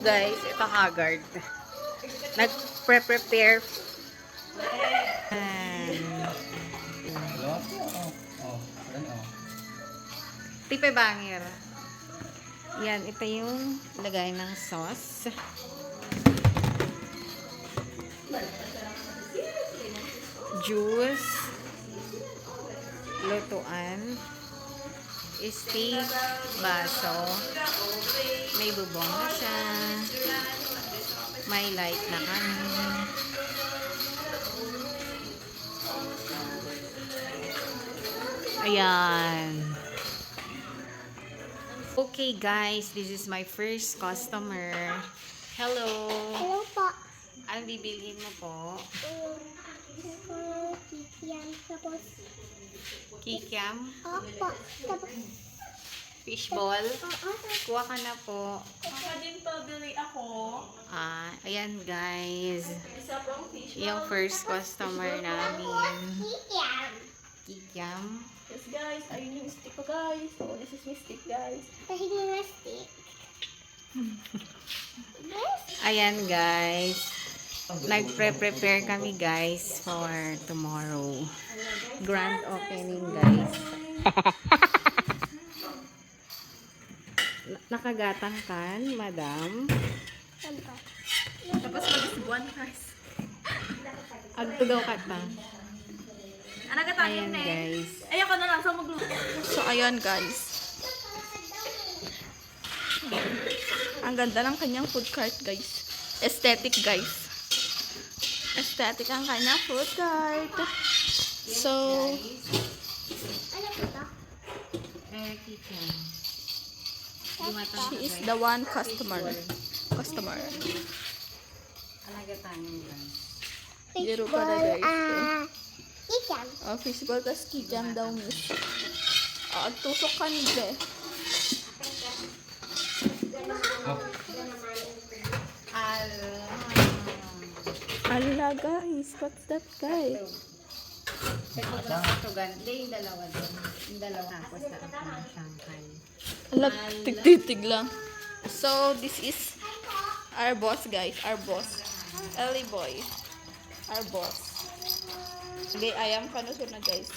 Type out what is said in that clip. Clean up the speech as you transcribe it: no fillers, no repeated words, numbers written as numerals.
Guys, ito Haggard. Nag-prepare. Tipe bangir. Yan, ito yung lagay ng sauce. Juice. Lutuan. Steak. Baso. May bubong na siya. May light na kanin. Ayan. Okay guys, this is my first customer. Hello. Hello po. Anong bibilhin mo po? Kikiam. Tapos, Kikiam? opo. Tapos, Fishball? oo. Kuha ka na po. Baka din pa bili ako. Ayan guys. Isa pang fish. Yung first customer namin. Kikiam. Kikiam. Yes guys, ayun yung stick ko guys. So this is my stick guys. Pahingi na stick. Yes. Ayan guys. Nagpre-prepare kami guys for tomorrow. Grand opening guys. Nakagatang kan, madam? Samba. Tapos mag-isbuan guys. Agtugaw ka ta. Ano ka tayo Ayan guys. Ayoko na lang sa magluto. So ayan guys. Ang ganda ng kanyang food cart guys. Aesthetic guys. Aesthetic ang kanyang food cart. So, Ano po to? Kikiam. she is the one customer. Alagatang guys. Zero pa na, guys. Kikiam. Oh, fishball tas kijam daw miss. Tusok ka ni Dre. Ala guys, what's that guys? Yung dalawa doon. Yung dalawa tapos sa ako ng Shanghai. Ala, tigtitig lang. So, this is our boss guys, our boss. Ellie boy. Our boss. Okay, ayam kanusur na guys.